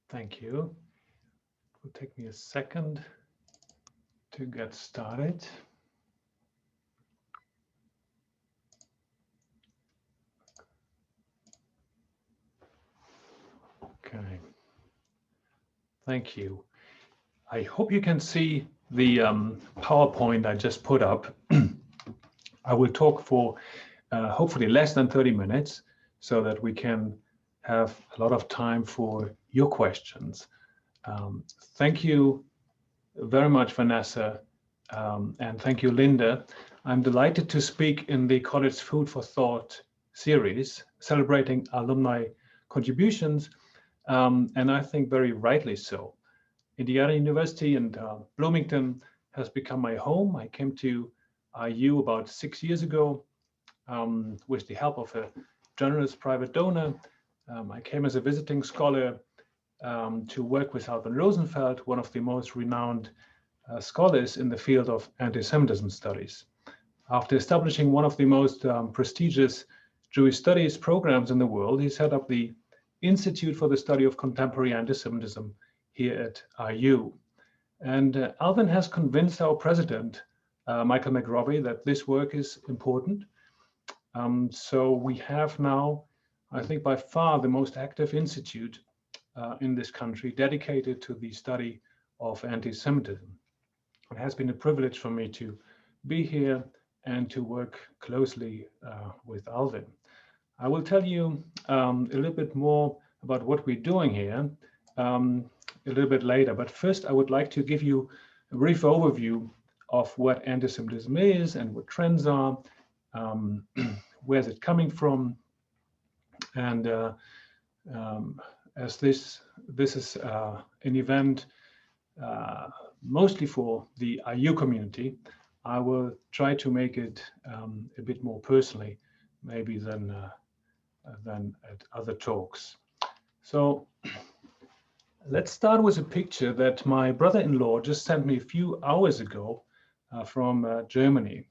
Thank you. It will take me a second to get started. Okay. Thank you. I hope you can see the PowerPoint I just put up. I will talk for hopefully less than 30 minutes so that we can have a lot of time for your questions. Thank you very much, Vanessa, and thank you, Linda. I'm delighted to speak in the College Food for Thought series, Celebrating Alumni Contributions, and I think very rightly so. Indiana University in Bloomington has become my home. I came to IU about 6 years ago with the help of a generous private donor. I came as a visiting scholar to work with Alvin Rosenfeld, one of the most renowned scholars in the field of anti-Semitism studies. After establishing one of the most prestigious Jewish studies programs in the world, he set up the Institute for the Study of Contemporary Antisemitism here at IU. And Alvin has convinced our president, Michael McRobbie, that this work is important. So we have now, I think by far the most active institute in this country dedicated to the study of anti-Semitism. It has been a privilege for me to be here and to work closely with Alvin. I will tell you a little bit more about what we're doing here a little bit later, but first I would like to give you a brief overview of what anti-Semitism is and what trends are, where's it coming from, and as this is an event mostly for the IU community, I will try to make it a bit more personally, maybe than at other talks. So let's start with a picture that my brother-in-law just sent me a few hours ago from Germany.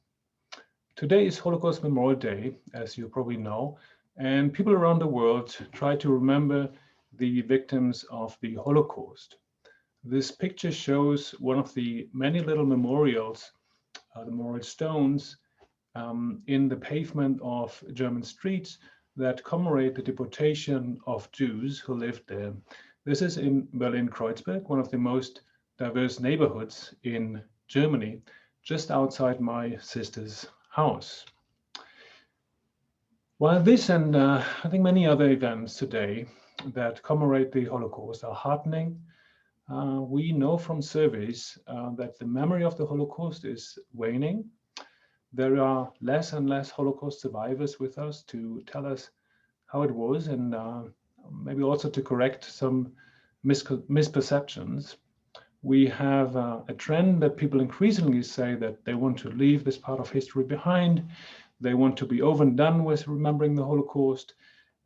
Today is Holocaust Memorial Day, as you probably know, and people around the world try to remember the victims of the Holocaust. This picture shows one of the many little memorials, the memorial stones, in the pavement of German streets that commemorate the deportation of Jews who lived there. This is in Berlin-Kreuzberg, one of the most diverse neighborhoods in Germany, just outside my sister's house. While this and I think many other events today that commemorate the Holocaust are heartening, we know from surveys that the memory of the Holocaust is waning. There are less and less Holocaust survivors with us to tell us how it was and maybe also to correct some misperceptions. We have a trend that people increasingly say that they want to leave this part of history behind. They want to be over and done with remembering the Holocaust,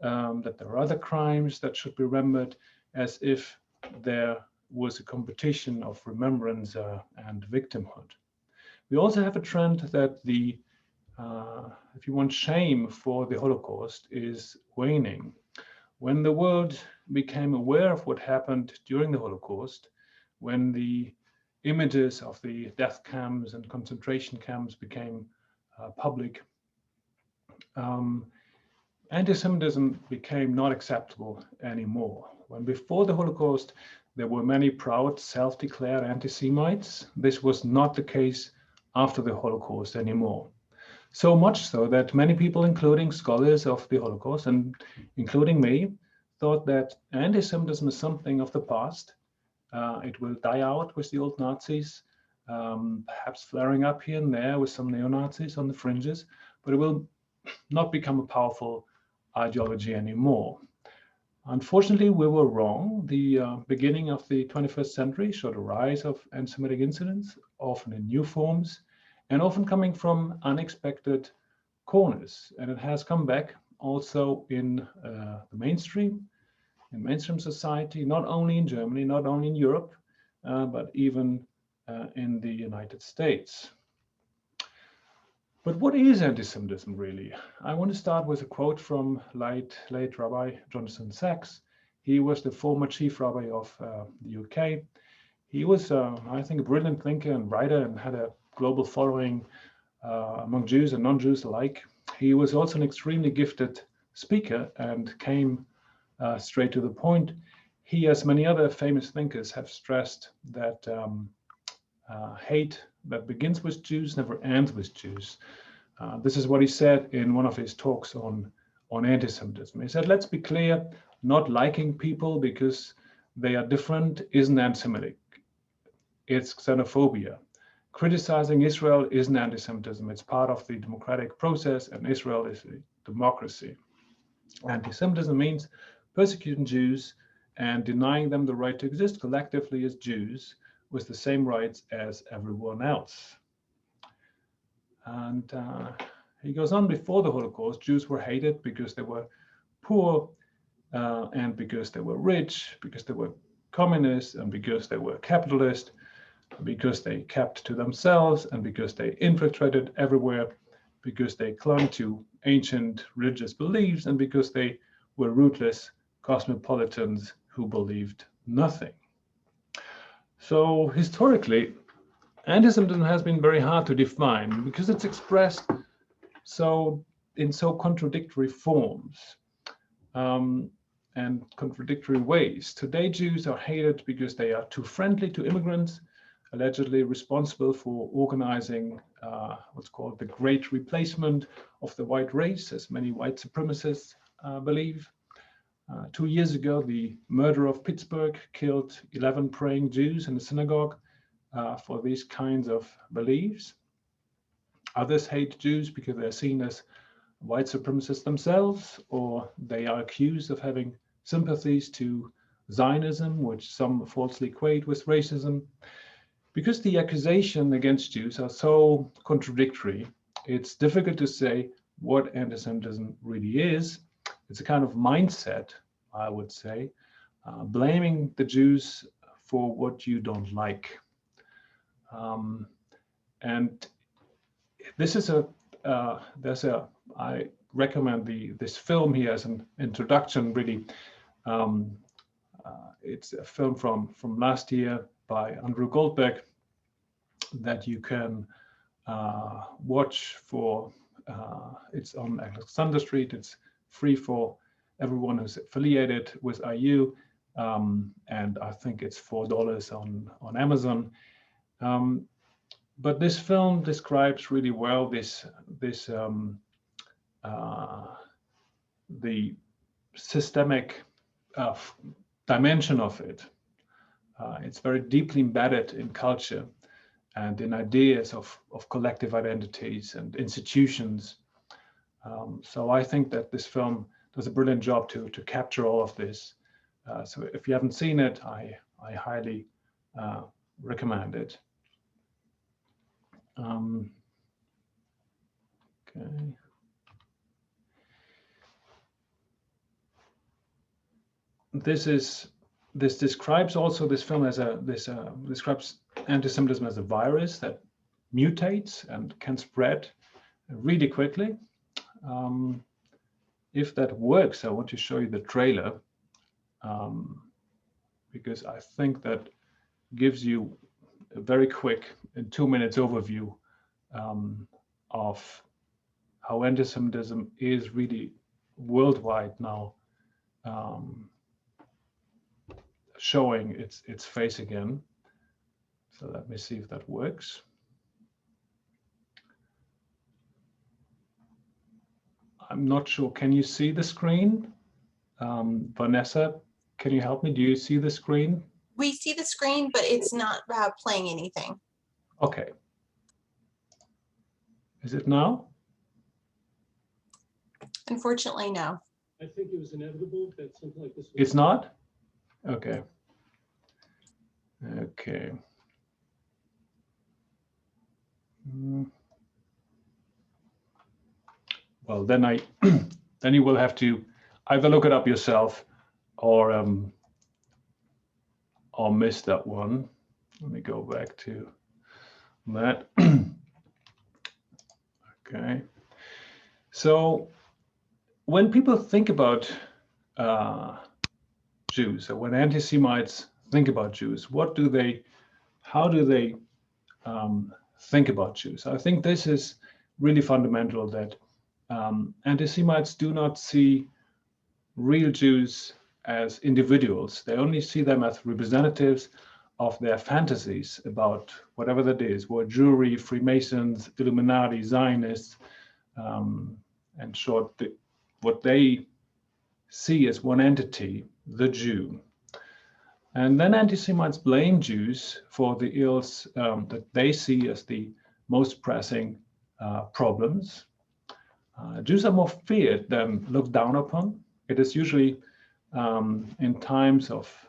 that there are other crimes that should be remembered, as if there was a competition of remembrance and victimhood. We also have a trend that the, if you want, shame for the Holocaust is waning. When the world became aware of what happened during the Holocaust, when the images of the death camps and concentration camps became public, anti-Semitism became not acceptable anymore. When before the Holocaust, there were many proud, self-declared anti-Semites, this was not the case after the Holocaust anymore. So much so that many people, including scholars of the Holocaust and including me, thought that anti-Semitism is something of the past. It will die out with the old Nazis, perhaps flaring up here and there with some neo-Nazis on the fringes, but it will not become a powerful ideology anymore. Unfortunately, we were wrong. The beginning of the 21st century showed a rise of anti-Semitic incidents, often in new forms, and often coming from unexpected corners. And it has come back also in the mainstream, in mainstream society, not only in Germany, not only in Europe, but even in the United States. But what is anti-Semitism really? I want to start with a quote from late Rabbi Jonathan Sacks. He was the former chief rabbi of the UK. He was, I think, a brilliant thinker and writer and had a global following among Jews and non-Jews alike. He was also an extremely gifted speaker and came straight to the point. He, as many other famous thinkers, have stressed that hate that begins with Jews never ends with Jews. This is what he said in one of his talks on anti-Semitism. He said, let's be clear, not liking people because they are different isn't anti-Semitic. It's xenophobia. Criticizing Israel isn't anti-Semitism. It's part of the democratic process, and Israel is a democracy. Anti-Semitism means persecuting Jews and denying them the right to exist collectively as Jews with the same rights as everyone else. And he goes on, before the Holocaust, Jews were hated because they were poor and because they were rich, because they were communist and because they were capitalist, because they kept to themselves and because they infiltrated everywhere, because they clung to ancient religious beliefs and because they were rootless cosmopolitans who believed nothing. So historically, anti-Semitism has been very hard to define because it's expressed in so contradictory forms and contradictory ways. Today, Jews are hated because they are too friendly to immigrants, allegedly responsible for organizing what's called the Great Replacement of the white race, as many white supremacists believe. 2 years ago, the murder of Pittsburgh killed 11 praying Jews in a synagogue for these kinds of beliefs. Others hate Jews because they're seen as white supremacists themselves, or they are accused of having sympathies to Zionism, which some falsely equate with racism. Because the accusations against Jews are so contradictory, it's difficult to say what anti-Semitism really is. It's a kind of mindset, I would say, blaming the Jews for what you don't like. And this is I recommend this film here as an introduction, really. It's a film from last year by Andrew Goldberg that you can watch for, it's on Alexander Street. It's free for everyone who's affiliated with IU, and I think it's $4 on Amazon. But this film describes really well the systemic dimension of it. It's very deeply embedded in culture and in ideas of collective identities and institutions. So I think that this film does a brilliant job to capture all of this. So if you haven't seen it, I highly recommend it. Okay. This describes also, this film as describes anti-Semitism as a virus that mutates and can spread really quickly. If that works, I want to show you the trailer because I think that gives you a very quick, in 2 minutes overview of how anti-Semitism is really worldwide now showing its face again. So let me see if that works. I'm not sure. Can you see the screen? Vanessa, can you help me? Do you see the screen? We see the screen, but it's not playing anything. Okay. Is it now? Unfortunately, no. I think it was inevitable that something like this was... It's not? Okay. Okay. Well, then then you will have to either look it up yourself or miss that one. Let me go back to that. Okay. So when people think about Jews. So when anti-Semites think about Jews, how do they think about Jews? I think this is really fundamental, that anti-Semites do not see real Jews as individuals. They only see them as representatives of their fantasies about whatever that is, war Jewry, Freemasons, Illuminati, Zionists, in short, what they see as one entity, the Jew. And then anti-Semites blame Jews for the ills that they see as the most pressing problems. Jews are more feared than looked down upon. It is usually in times of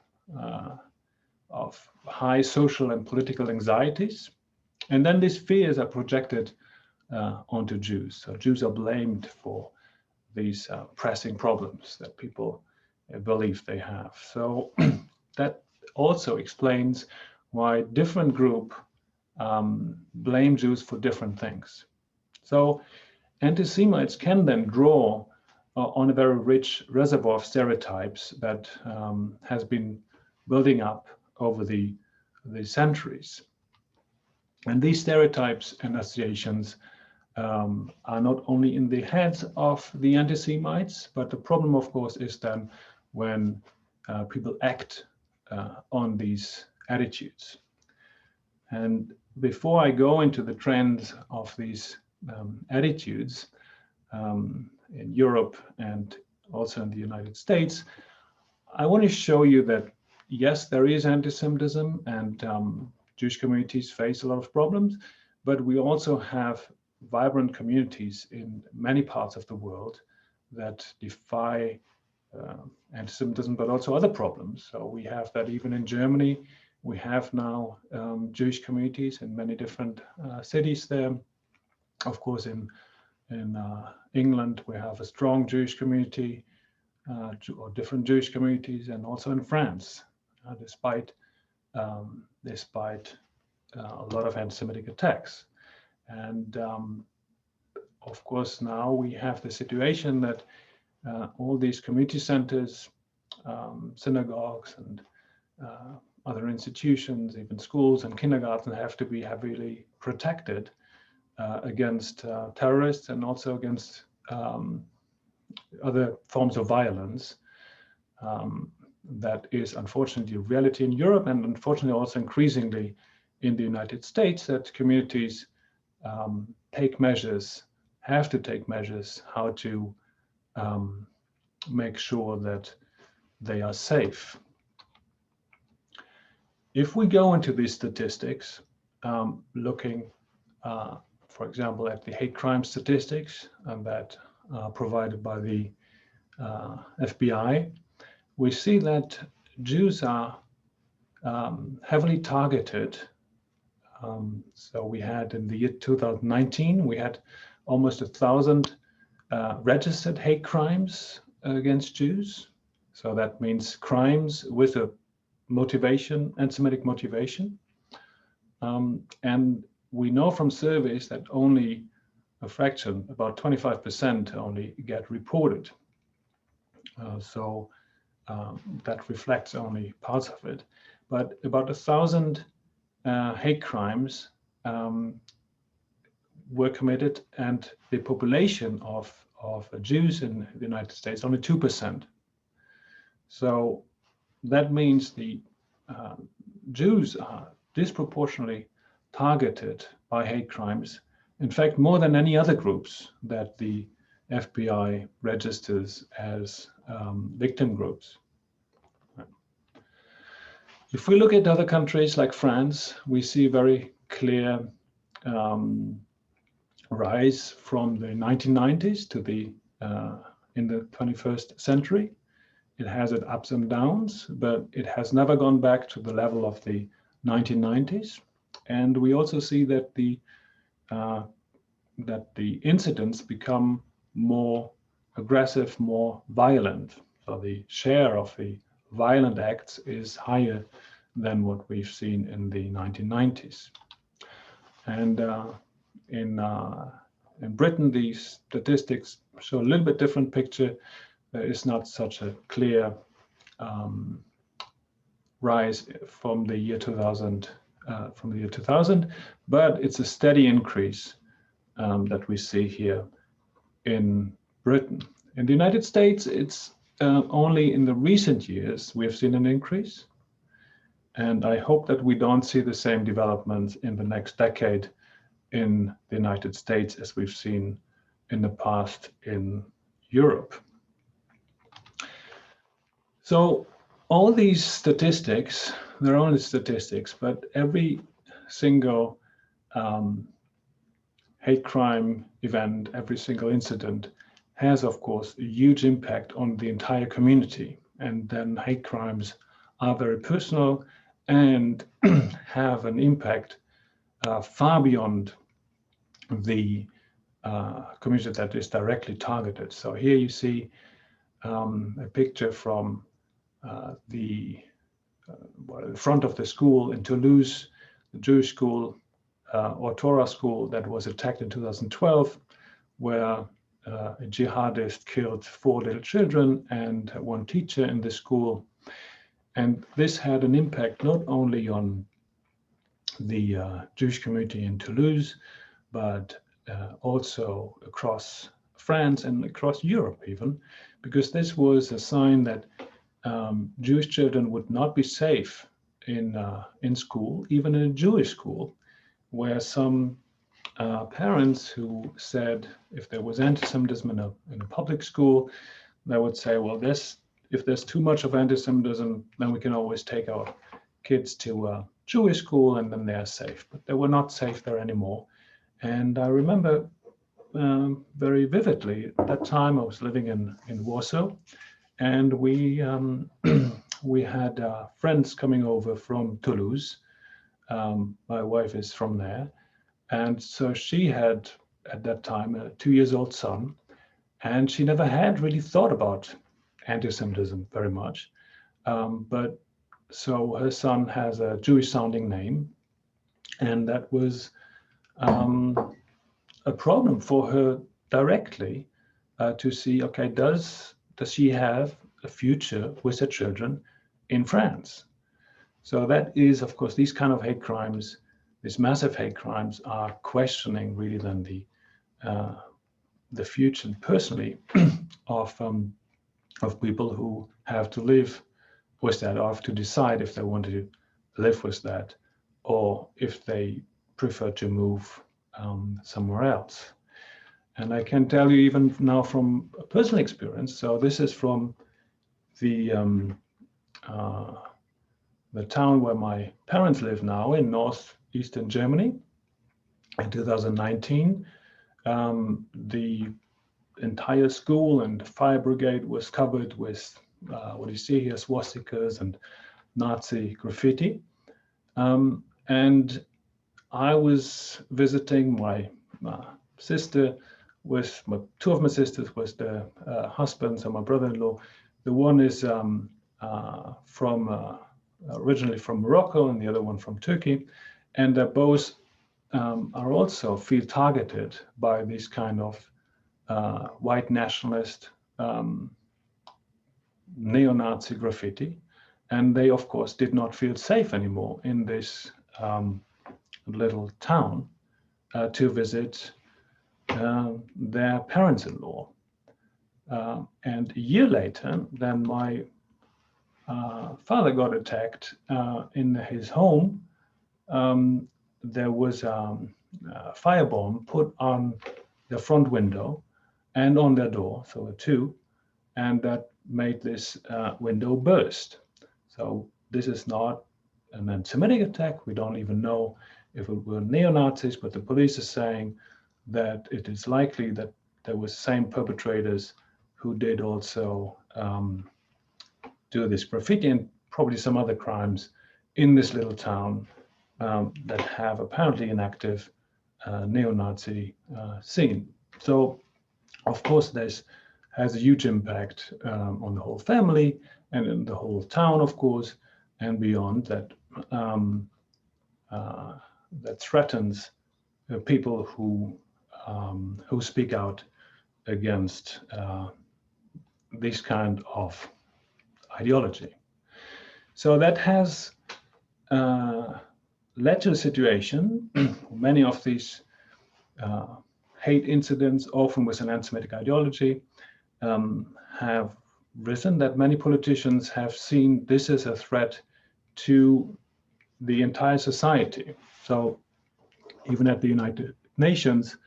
high social and political anxieties. And then these fears are projected onto Jews. So Jews are blamed for these pressing problems that people believe they have. So that also explains why different groups blame Jews for different things. So anti-Semites can then draw on a very rich reservoir of stereotypes that has been building up over the centuries. And these stereotypes and associations are not only in the heads of the anti-Semites, but the problem, of course, is then when people act on these attitudes. And before I go into the trends of these attitudes in Europe and also in the United States, I want to show you that, yes, there is anti-Semitism, and Jewish communities face a lot of problems, but we also have vibrant communities in many parts of the world that defy anti-Semitism, but also other problems. So we have that even in Germany. We have now Jewish communities in many different cities there. Of course, in England, we have a strong Jewish community, or different Jewish communities, and also in France, despite a lot of anti-Semitic attacks. And of course, now we have the situation that all these community centers, synagogues, and other institutions, even schools and kindergarten, have to be heavily protected against terrorists and also against other forms of violence. That is unfortunately a reality in Europe, and unfortunately also increasingly in the United States, that communities have to take measures how to make sure that they are safe. If we go into these statistics, looking, for example, at the hate crime statistics that are provided by the FBI, we see that Jews are heavily targeted. So we had in the year 2019, we had almost 1,000 registered hate crimes against Jews. So that means crimes with a motivation, anti-Semitic motivation. And we know from surveys that only a fraction, about 25% only get reported. So that reflects only parts of it. But about 1,000 hate crimes were committed, and the population of Jews in the United States, only 2%. So that means the Jews are disproportionately targeted by hate crimes, in fact, more than any other groups that the FBI registers as victim groups. If we look at other countries like France, we see a very clear rise from the 1990s to in the 21st century. It has its ups and downs, but it has never gone back to the level of the 1990s. And we also see that the incidents become more aggressive, more violent. So the share of the violent acts is higher than what we've seen in the 1990s. And in Britain, these statistics show a little bit different picture. There is not such a clear rise from the year 2000, but it's a steady increase that we see here in Britain. In the United States, it's only in the recent years we've seen an increase. And I hope that we don't see the same developments in the next decade in the United States as we've seen in the past in Europe. So all these statistics, they're only statistics, but every single hate crime event, every single incident has, of course, a huge impact on the entire community. And then hate crimes are very personal and have an impact far beyond the community that is directly targeted. So here you see a picture from the front of the school in Toulouse, the Jewish school or Torah school that was attacked in 2012, where a jihadist killed 4 little children and 1 teacher in the school. And this had an impact not only on the Jewish community in Toulouse, but also across France and across Europe even, because this was a sign that Jewish children would not be safe in school, even in a Jewish school, where some parents who said if there was anti-Semitism in a public school, they would say, well, if there's too much of anti-Semitism, then we can always take our kids to a Jewish school and then they're safe. But they were not safe there anymore. And I remember very vividly at that time I was living in Warsaw, and we had friends coming over from Toulouse. My wife is from there. And so she had, at that time, a 2-year-old son, and she never had really thought about anti-Semitism very much. But so her son has a Jewish-sounding name, and that was a problem for her directly to see, okay, does she have a future with her children in France? So that is, of course, these kind of hate crimes, these massive hate crimes are questioning really then the future personally of people who have to live with that, or have to decide if they want to live with that, or if they prefer to move somewhere else. And I can tell you even now from personal experience, so this is from the town where my parents live now in northeastern Germany. In 2019, the entire school and fire brigade was covered with what you see here, swastikas and Nazi graffiti. And I was visiting my sister with 2 of my sisters with their husbands and my brother-in-law. The one is originally from Morocco and the other one from Turkey. And they both are also feel targeted by these kind of white nationalist neo-Nazi graffiti. And they, of course, did not feel safe anymore in this little town to visit their parents-in-law. And a year later, then my father got attacked in his home. There was a firebomb put on the front window and on their door, so 2, and that made this window burst. So this is not an anti-Semitic attack. We don't even know if it were neo-Nazis, but the police is saying that it is likely that there were same perpetrators who did also do this graffiti and probably some other crimes in this little town that have apparently an active neo-Nazi scene. So, of course, this has a huge impact on the whole family and in the whole town, of course, and beyond that. That threatens people who speak out against these kind of ideology. So that has led to a situation, many of these hate incidents, often with an anti-Semitic ideology, have risen, that many politicians have seen this as a threat to the entire society. So even at the United Nations,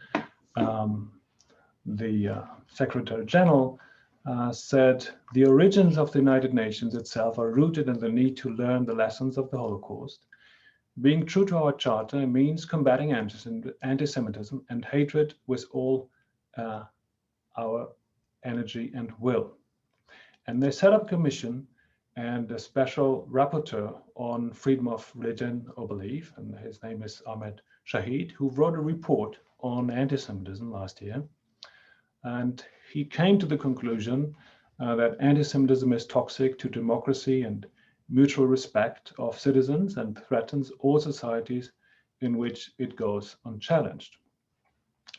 the Secretary General said the origins of the United Nations itself are rooted in the need to learn the lessons of the Holocaust. Being true to our charter means combating anti-Semitism and hatred with all our energy and will. And they set up a commission and a special rapporteur on freedom of religion or belief, and his name is Ahmed Shahid, who wrote a report on anti-Semitism last year. And he came to the conclusion that anti-Semitism is toxic to democracy and mutual respect of citizens and threatens all societies in which it goes unchallenged.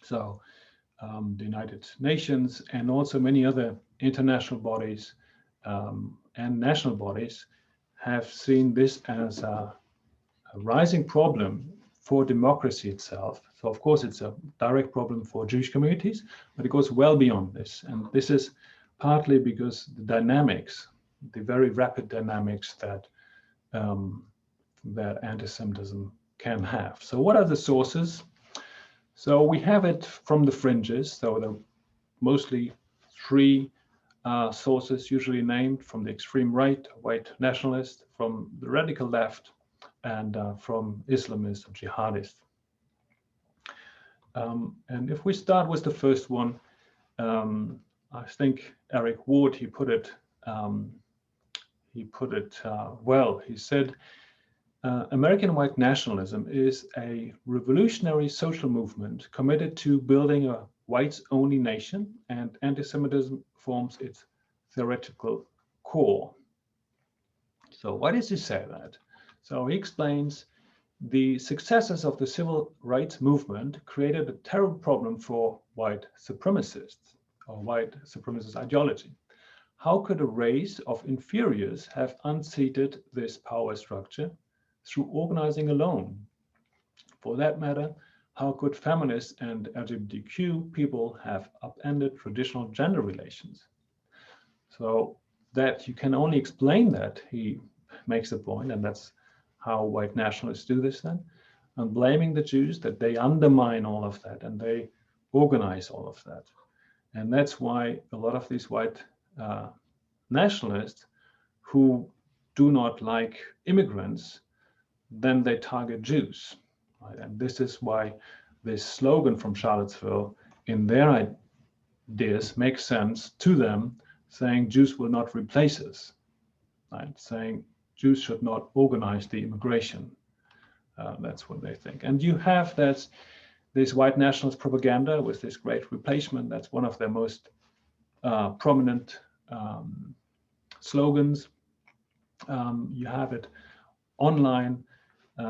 So the United Nations and also many other international bodies and national bodies have seen this as a rising problem for democracy itself. So of course it's a direct problem for Jewish communities, but it goes well beyond this. And this is partly because the dynamics, the very rapid dynamics that that anti-Semitism can have. So what are the sources? So we have it from the fringes. So there are mostly three sources usually named: from the extreme right, white nationalist, from the radical left, and from Islamists and jihadists. And if we start with the first one, I think Eric Ward, he put it well. He said, American white nationalism is a revolutionary social movement committed to building a whites-only nation, and anti-Semitism forms its theoretical core. So why does he say that? So he explains the successes of the civil rights movement created a terrible problem for white supremacists or white supremacist ideology. How could a race of inferiors have unseated this power structure through organizing alone? For that matter, how could feminists and LGBTQ people have upended traditional gender relations? So that you can only explain that, he makes a point, and that's how white nationalists do this then, and blaming the Jews that they undermine all of that and they organize all of that. And that's why a lot of these white nationalists who do not like immigrants, then they target Jews. Right? And this is why this slogan from Charlottesville in their ideas makes sense to them, saying Jews will not replace us, right? Saying Jews should not organize the immigration. That's what they think. And you have this white nationalist propaganda with this great replacement. That's one of their most prominent slogans. You have it online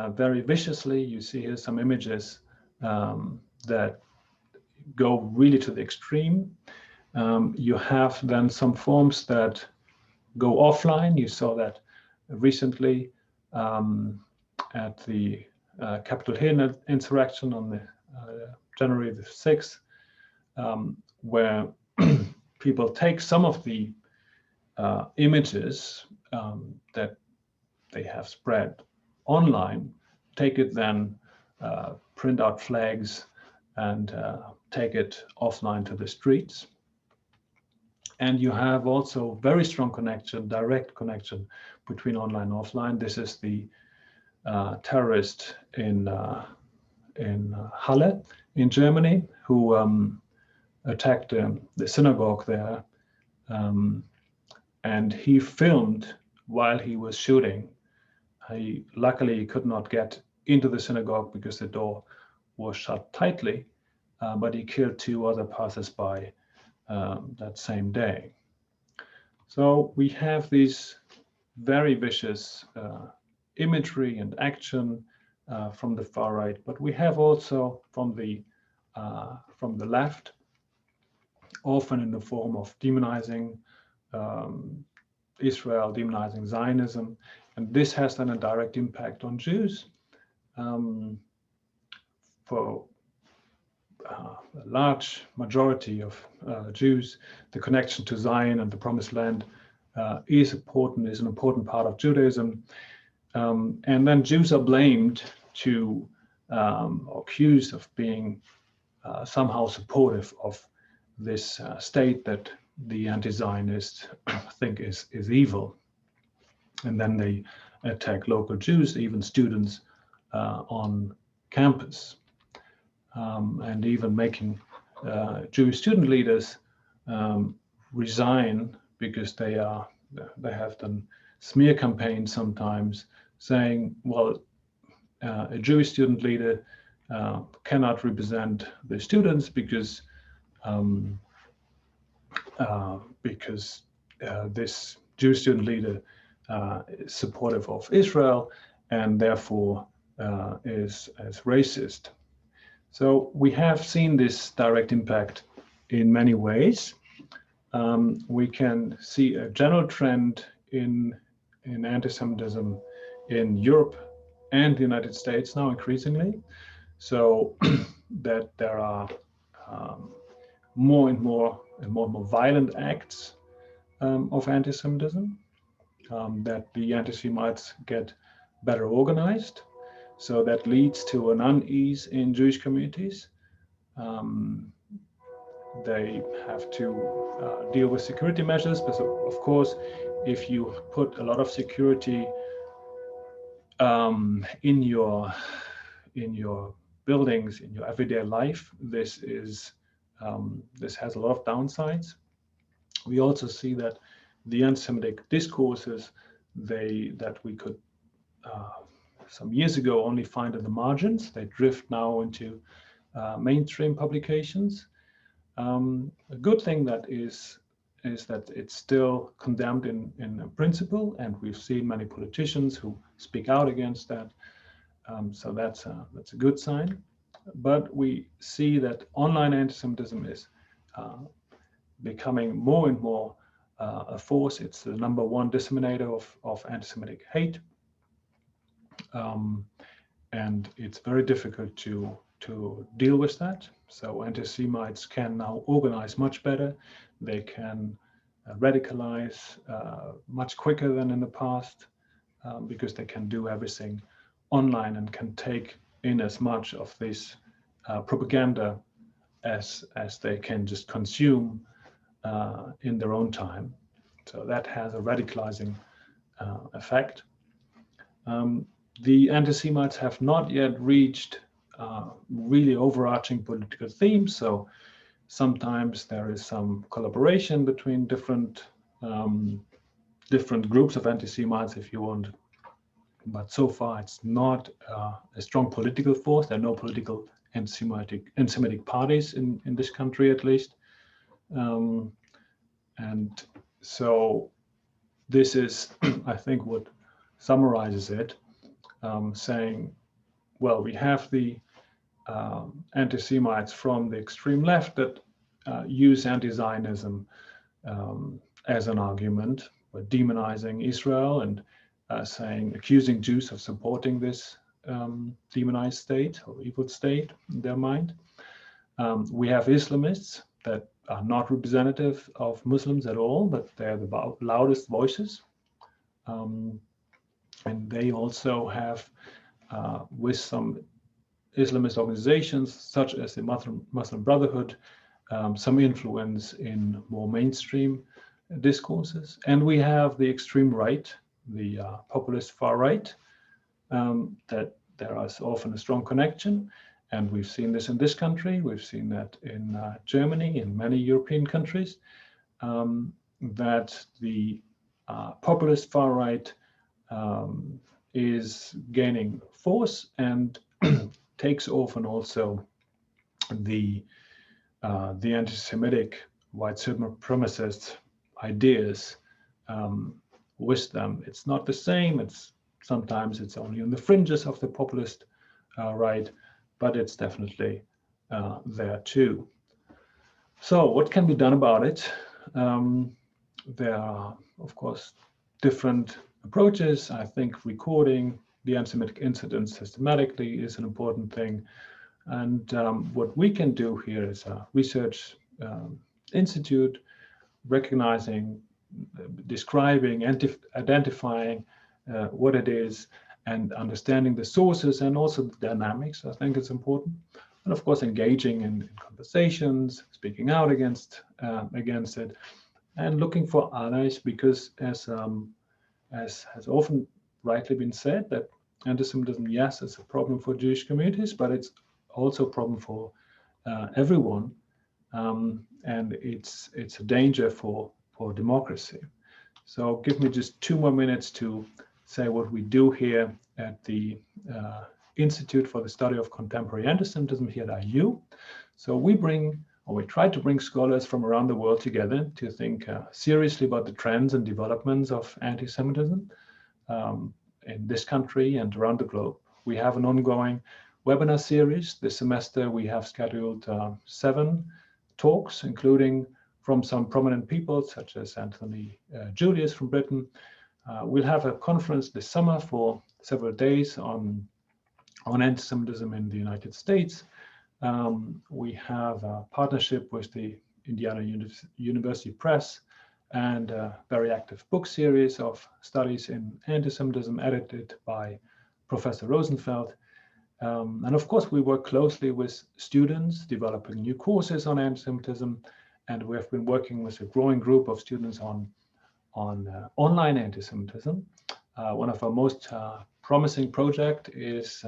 very viciously. You see here some images that go really to the extreme. You have then some forms that go offline. You saw that recently at the Capitol Hill insurrection on the January the 6th, where people take some of the images that they have spread online, take it then, print out flags and take it offline to the streets. And you have also very strong connection, direct connection between online and offline. This is the terrorist in Halle in Germany who attacked the synagogue there. And he filmed while he was shooting. Luckily, he could not get into the synagogue because the door was shut tightly, but he killed 2 other passers-by that same day. So we have these very vicious imagery and action from the far right, but we have also from the left, often in the form of demonizing Israel, demonizing Zionism, and this has then a direct impact on Jews. For a large majority of Jews, the connection to Zion and the Promised Land is an important part of Judaism. And then Jews are blamed to, or accused of being somehow supportive of this state that the anti-Zionists think is evil. And then they attack local Jews, even students on campus, and even making Jewish student leaders resign because they have done smear campaigns sometimes saying, well, a Jewish student leader cannot represent the students because this Jewish student leader is supportive of Israel and therefore is racist. So we have seen this direct impact in many ways. We can see a general trend in anti-Semitism in Europe and the United States now increasingly, so that there are more and more violent acts of anti-Semitism, that the anti-Semites get better organized. So that leads to an unease in Jewish communities. They have to deal with security measures, but of course, if you put a lot of security in your buildings, in your everyday life, this has a lot of downsides. We also see that the anti-Semitic discourses that we could some years ago only find at the margins, they drift now into mainstream publications. A good thing that is that it's still condemned in principle, and we've seen many politicians who speak out against that. So that's a good sign. But we see that online anti-Semitism is becoming more and more a force. It's the #1 disseminator of anti-Semitic hate. And it's very difficult to deal with that. So anti-Semites can now organize much better. They can radicalize much quicker than in the past, because they can do everything online and can take in as much of this propaganda as they can just consume in their own time. So that has a radicalizing effect. The anti-Semites have not yet reached really overarching political themes. So sometimes there is some collaboration between different groups of anti-Semites, if you want. But so far, it's not a strong political force. There are no political anti-Semitic parties in this country, at least. And so this is, I think, what summarizes it. Saying, well, we have the anti-Semites from the extreme left that use anti-Zionism as an argument, but demonizing Israel and accusing Jews of supporting this demonized state or evil state in their mind. We have Islamists that are not representative of Muslims at all, but they're the loudest voices. And they also have, with some Islamist organizations, such as the Muslim Brotherhood, some influence in more mainstream discourses. And we have the extreme right, the populist far right, that there is often a strong connection. And we've seen this in this country. We've seen that in Germany, in many European countries, that the populist far right is gaining force and takes often also the anti-Semitic white supremacist ideas with them. It's not the same. Sometimes it's only on the fringes of the populist right, but it's definitely there too. So what can be done about it? There are, of course, different approaches. I think recording the anti-Semitic incidents systematically is an important thing. And what we can do here is a research institute, recognizing, describing, identifying what it is, and understanding the sources and also the dynamics. I think it's important. And of course, engaging in conversations, speaking out against it, and looking for allies, because as has often rightly been said, that anti-Semitism, yes, is a problem for Jewish communities, but it's also a problem for everyone, and it's a danger for democracy. So give me just 2 more minutes to say what we do here at the Institute for the Study of Contemporary Antisemitism here at IU. So we try to bring scholars from around the world together to think seriously about the trends and developments of anti-Semitism in this country and around the globe. We have an ongoing webinar series. This semester we have scheduled 7 talks, including from some prominent people such as Anthony Julius from Britain. We'll have a conference this summer for several days on anti-Semitism in the United States. We have a partnership with the Indiana University Press and a very active book series of studies in anti-Semitism edited by Professor Rosenfeld. And of course, we work closely with students developing new courses on anti-Semitism, and we have been working with a growing group of students on online anti-Semitism. One of our most promising project is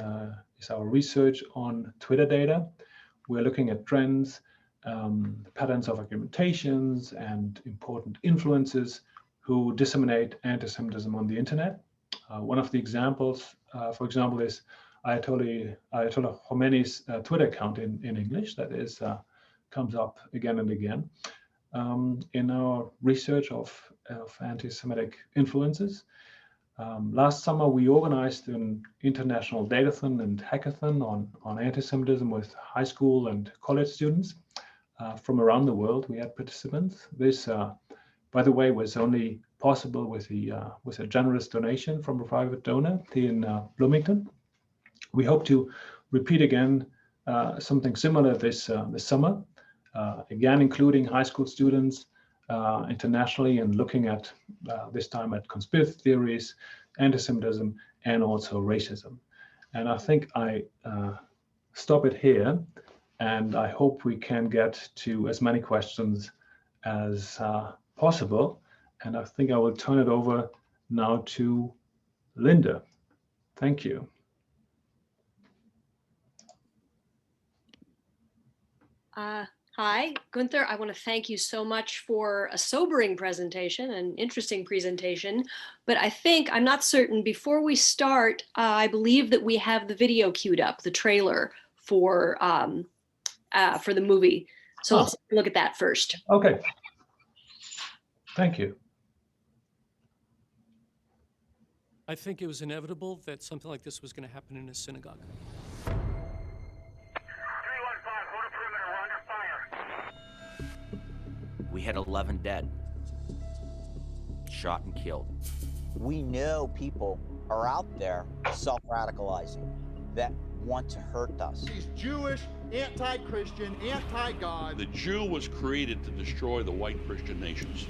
our research on Twitter data. We're looking at trends, patterns of argumentations, and important influences who disseminate anti-Semitism on the internet. One of the examples, for example, is Ayatollah Khomeini's Twitter account in English. That is comes up again and again in our research of anti-Semitic influences. Last summer, we organized an international datathon and hackathon on anti-Semitism with high school and college students from around the world. We had participants. This, by the way, was only possible with a generous donation from a private donor here in Bloomington. We hope to repeat again something similar this summer, again including high school students internationally, and looking at this time at conspiracy theories, anti-Semitism, and also racism. And I think I stop it here, and I hope we can get to as many questions as possible. And I think I will turn it over now to Linda. Thank you. Hi, Günther. I want to thank you so much for a sobering presentation, an interesting presentation. But I think, I'm not certain, before we start, I believe that we have the video queued up, the trailer for the movie. So let's look at that first. Okay. Thank you. I think it was inevitable that something like this was going to happen in a synagogue. We had 11 dead, shot and killed. We know people are out there self-radicalizing that want to hurt us. He's Jewish, anti-Christian, anti-God. The Jew was created to destroy the white Christian nations.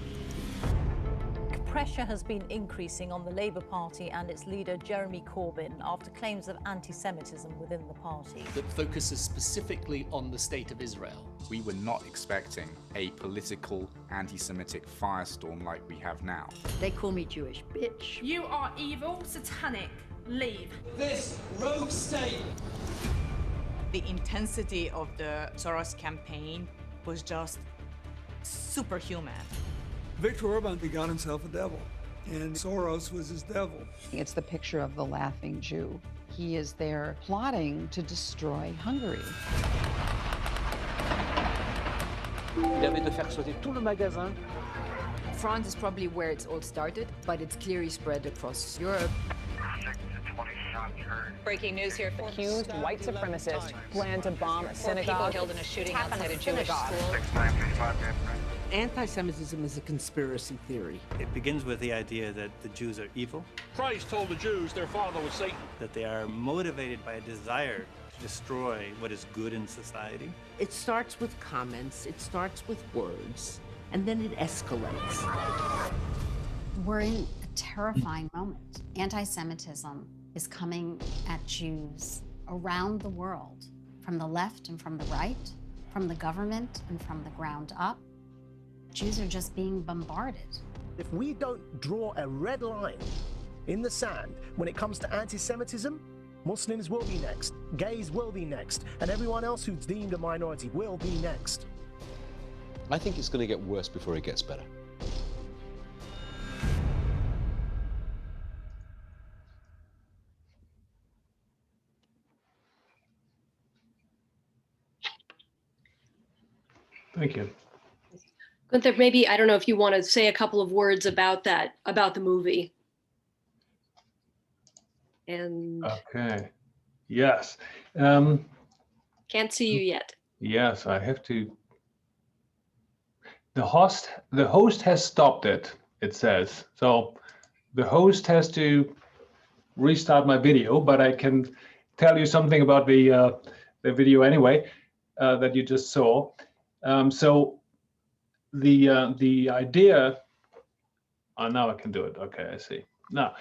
Pressure has been increasing on the Labour Party and its leader Jeremy Corbyn after claims of anti-Semitism within the party. That focuses specifically on the state of Israel. We were not expecting a political anti-Semitic firestorm like we have now. They call me Jewish bitch. You are evil, satanic. Leave. This rogue state. The intensity of the Soros campaign was just superhuman. Viktor Orban begot himself a devil, and Soros was his devil. It's the picture of the laughing Jew. He is there plotting to destroy Hungary. France is probably where it's all started, but it's clearly spread across Europe. Breaking news here. Accused white supremacists plan to bomb a synagogue. 4 people killed in a shooting outside a Jewish school. Anti-Semitism is a conspiracy theory. It begins with the idea that the Jews are evil. Christ told the Jews their father was Satan. That they are motivated by a desire to destroy what is good in society. It starts with comments, it starts with words, and then it escalates. We're in a terrifying moment. Anti-Semitism is coming at Jews around the world, from the left and from the right, from the government and from the ground up. Jews are just being bombarded. If we don't draw a red line in the sand when it comes to anti-Semitism, Muslims will be next, gays will be next, and everyone else who's deemed a minority will be next. I think it's going to get worse before it gets better. Thank you. Günther, maybe, I don't know if you want to say a couple of words about that, about the movie. And okay, yes. Can't see you yet. Yes, I have to. The host has stopped it, it says. So the host has to restart my video, but I can tell you something about the video anyway that you just saw. So the idea, now I can do it. Okay, I see. Now,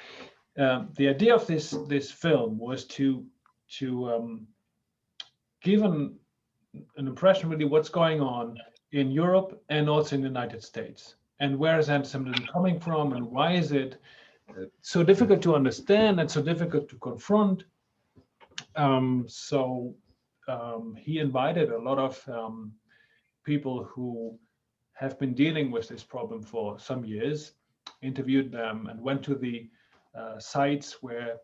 the idea of this film was to give an impression really what's going on in Europe and also in the United States, and where is anti-Semitism coming from, and why is it so difficult to understand and so difficult to confront. He invited a lot of people who have been dealing with this problem for some years, interviewed them, and went to the sites where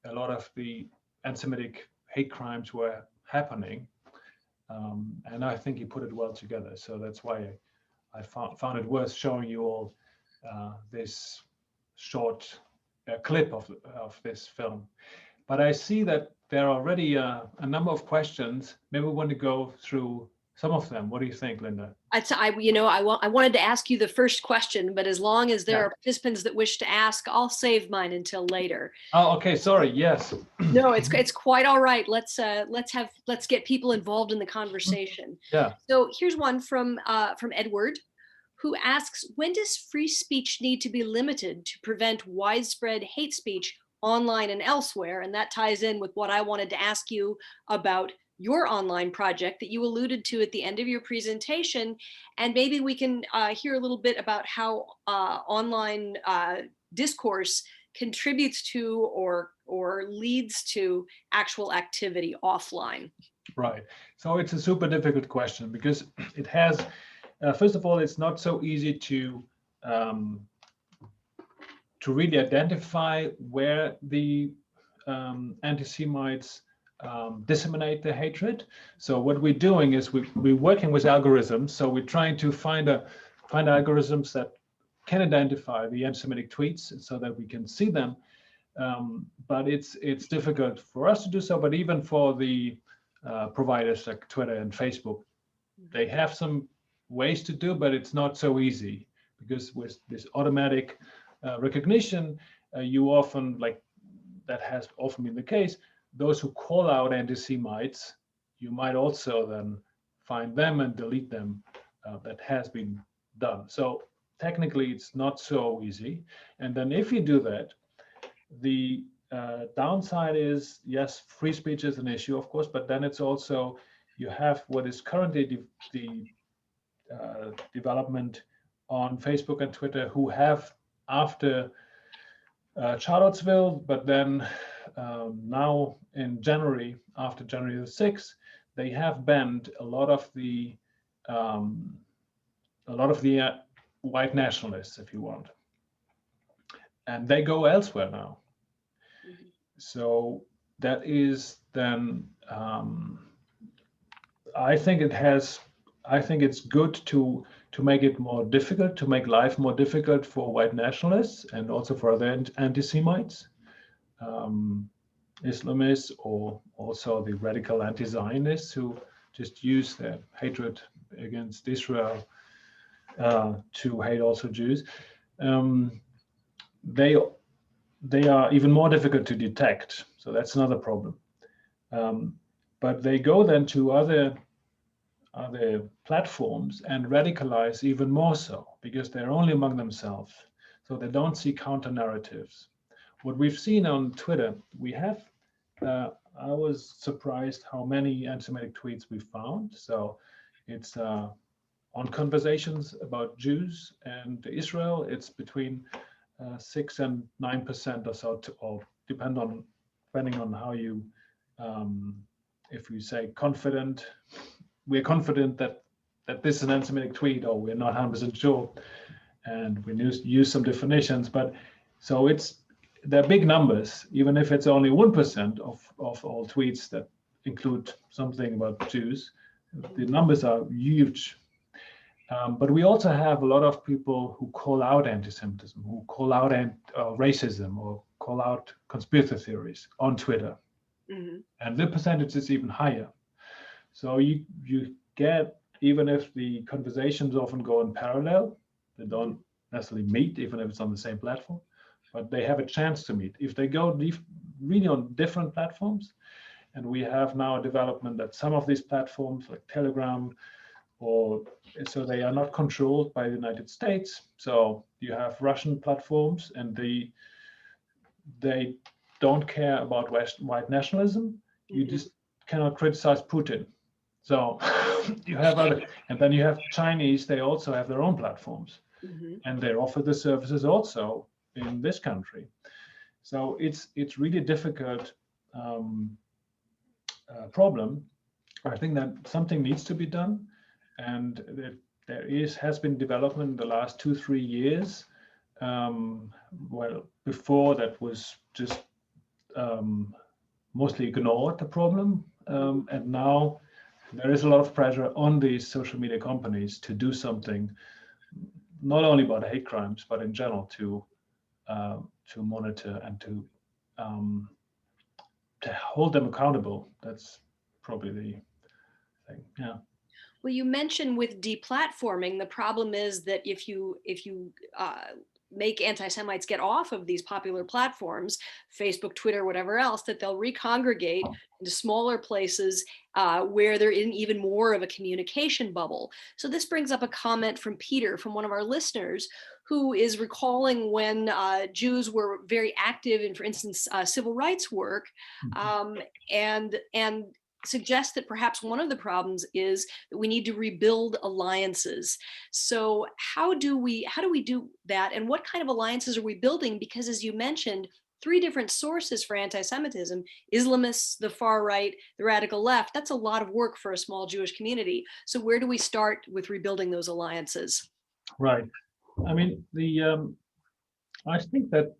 a lot of the anti-Semitic hate crimes were happening. And I think he put it well together. So that's why I found it worth showing you all this short clip of this film. But I see that there are already a number of questions. Maybe we want to go through some of them. What do you think, Linda? I wanted to ask you the first question, but as long as there are participants that wish to ask, I'll save mine until later. Oh, okay. Sorry. Yes. No, it's quite all right. Let's get people involved in the conversation. Yeah. So here's one from Edward, who asks, when does free speech need to be limited to prevent widespread hate speech online and elsewhere? And that ties in with what I wanted to ask you about your online project that you alluded to at the end of your presentation. And maybe we can hear a little bit about how online discourse contributes to or leads to actual activity offline. Right. So it's a super difficult question because it has, first of all, it's not so easy to really identify where the anti-Semites disseminate the hatred. So what we're doing is we're working with algorithms. So we're trying to find algorithms that can identify the anti-Semitic tweets so that we can see them. But it's difficult for us to do so. But even for the providers like Twitter and Facebook, they have some ways to do, but it's not so easy because with this automatic recognition, you often, like that has often been the case, those who call out anti-Semites, you might also then find them and delete them. That has been done. So technically, it's not so easy. And then if you do that, the downside is, yes, free speech is an issue, of course, but then it's also, you have what is currently the development on Facebook and Twitter, who have, after Charlottesville, but then now in January, after January the 6th, they have banned a lot of the white nationalists, if you want, and they go elsewhere now. Mm-hmm. So that is then, I think it's good to make it more difficult, to make life more difficult for white nationalists and also for other anti-Semites, Islamists, or also the radical anti-Zionists who just use their hatred against Israel to hate also Jews. They are even more difficult to detect, so that's another problem. But they go then to other platforms and radicalize even more so, because they're only among themselves, so they don't see counter narratives. What we've seen on Twitter, we have, I was surprised how many anti-Semitic tweets we found. So it's on conversations about Jews and Israel, it's between 6 and 9% or so, or depending on how you, if you say confident, we're confident that this is an anti-Semitic tweet, or we're not 100% sure, and we use some definitions. But so they're big numbers, even if it's only 1% of all tweets that include something about Jews. The numbers are huge. But we also have a lot of people who call out anti-Semitism, who call out racism, or call out conspiracy theories on Twitter. Mm-hmm. And the percentage is even higher. So you get, even if the conversations often go in parallel, they don't necessarily meet, even if it's on the same platform, but they have a chance to meet. If they go really on different platforms, and we have now a development that some of these platforms, like Telegram, so they are not controlled by the United States. So you have Russian platforms, and they don't care about white nationalism. Mm-hmm. You just cannot criticize Putin. So you have other, and then you have Chinese, they also have their own platforms. Mm-hmm. And they offer the services also in this country. So it's really difficult problem. I think that something needs to be done. And there has been development in the last 2-3 years. Well, before that was just mostly ignored, the problem. And now there is a lot of pressure on these social media companies to do something, not only about hate crimes, but in general to monitor and to hold them accountable. That's probably the thing. Yeah. Well, you mentioned with deplatforming, the problem is that if you make anti-Semites get off of these popular platforms, Facebook, Twitter, whatever else, that they'll recongregate into smaller places where they're in even more of a communication bubble. So this brings up a comment from Peter, from one of our listeners, who is recalling when Jews were very active in, for instance, civil rights work, and suggests that perhaps one of the problems is that we need to rebuild alliances. So how do we do that, and what kind of alliances are we building? Because as you mentioned, 3 different sources for anti-Semitism: Islamists, the far right, the radical left. That's a lot of work for a small Jewish community. So where do we start with rebuilding those alliances? Right. I mean, I think that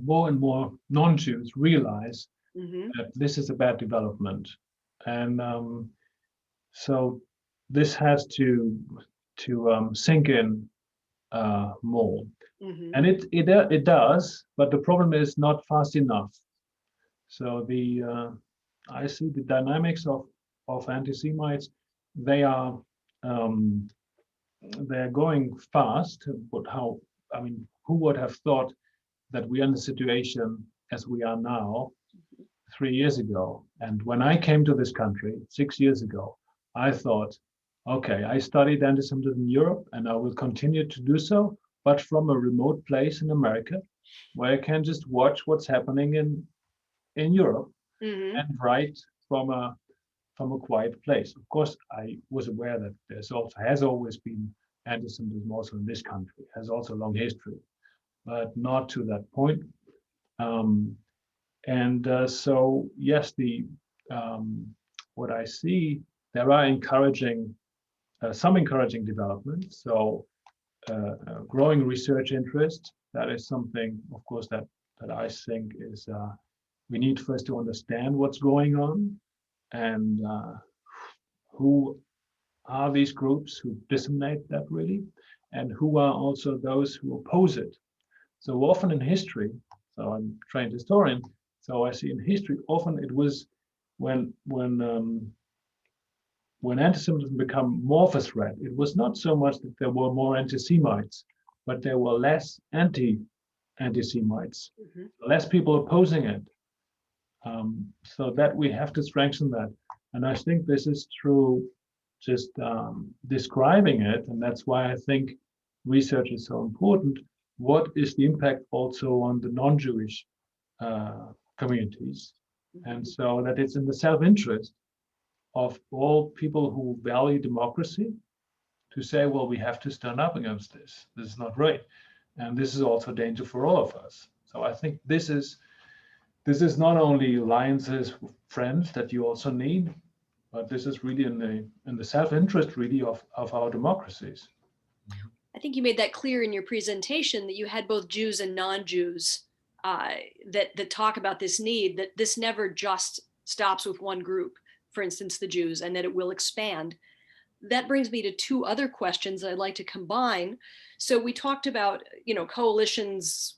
more and more non-Jews realize that this is a bad development, and so this has to sink in more, and it does, but the problem is not fast enough. So I see the dynamics of anti-Semites. They're going fast, but who would have thought that we are in the situation as we are now 3 years ago? And when I came to this country 6 years ago, I thought, okay, I studied anti-Semitism in Europe, and I will continue to do so, but from a remote place in America, where I can just watch what's happening in Europe and write from a quiet place. Of course, I was aware that has always been anti-Semitism also in this country, has also a long history, but not to that point. So yes, what I see, there are some encouraging developments. So growing research interest, that is something, of course, that I think is we need first to understand what's going on, and who are these groups who disseminate that really, and who are also those who oppose it. So often in history, so I'm a trained historian, so I see in history often it was when when anti-Semitism became more of a threat, it was not so much that there were more anti-Semites, but there were less anti-Semites, less people opposing it. So that we have to strengthen that. And I think this is through just describing it, and that's why I think research is so important. What is the impact also on the non-Jewish communities? And so that it's in the self-interest of all people who value democracy to say, well, we have to stand up against this. This is not right. And this is also a danger for all of us. So I think this is not only alliances with friends that you also need, but this is really in the self-interest really of our democracies. I think you made that clear in your presentation that you had both Jews and non-Jews that talk about this need, that this never just stops with one group, for instance, the Jews, and that it will expand. That brings me to two other questions that I'd like to combine. So we talked about, coalitions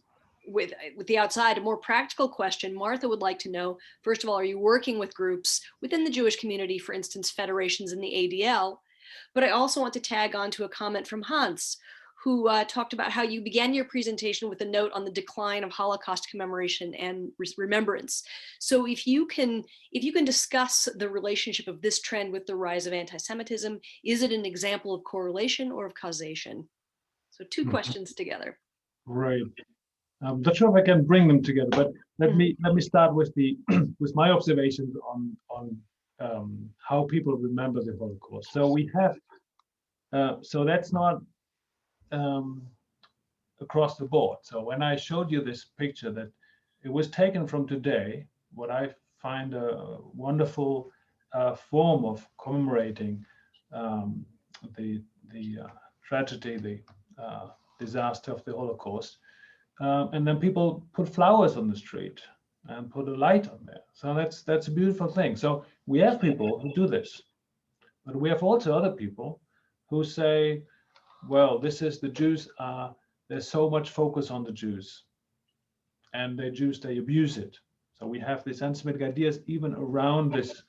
with the outside. A more practical question, Martha would like to know, first of all, are you working with groups within the Jewish community, for instance, federations in the ADL? But I also want to tag on to a comment from Hans, who talked about how you began your presentation with a note on the decline of Holocaust commemoration and remembrance. So if you can discuss the relationship of this trend with the rise of anti-Semitism, is it an example of correlation or of causation? So two questions together. Right. I'm not sure if I can bring them together, but let me start with with my observations on how people remember the Holocaust. So we have so that's not across the board. So when I showed you this picture, that it was taken from today, what I find a wonderful form of commemorating the tragedy, the disaster of the Holocaust. And then people put flowers on the street and put a light on there. So that's a beautiful thing. So we have people who do this, but we have also other people who say, well, this is the Jews, there's so much focus on the Jews, and the Jews, they abuse it. So we have these anti-Semitic ideas even around this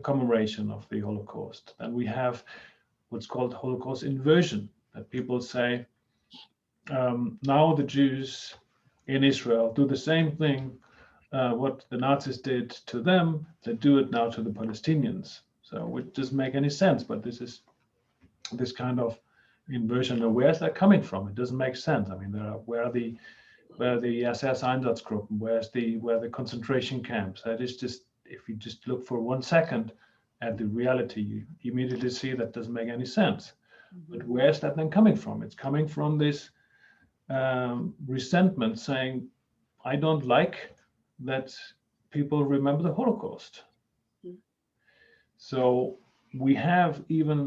commemoration of the Holocaust. And we have what's called Holocaust inversion, that people say, now the Jews in Israel do the same thing what the Nazis did to them, they do it now to the Palestinians. So it doesn't make any sense, but this is this kind of inversion. And where's that coming from? It doesn't make sense. I mean, where the SS Einsatzgruppen, where the concentration camps? That is just, if you just look for 1 second at the reality, you immediately see that doesn't make any sense. But where's that then coming from? It's coming from this resentment, saying, I don't like that people remember the Holocaust. So we have even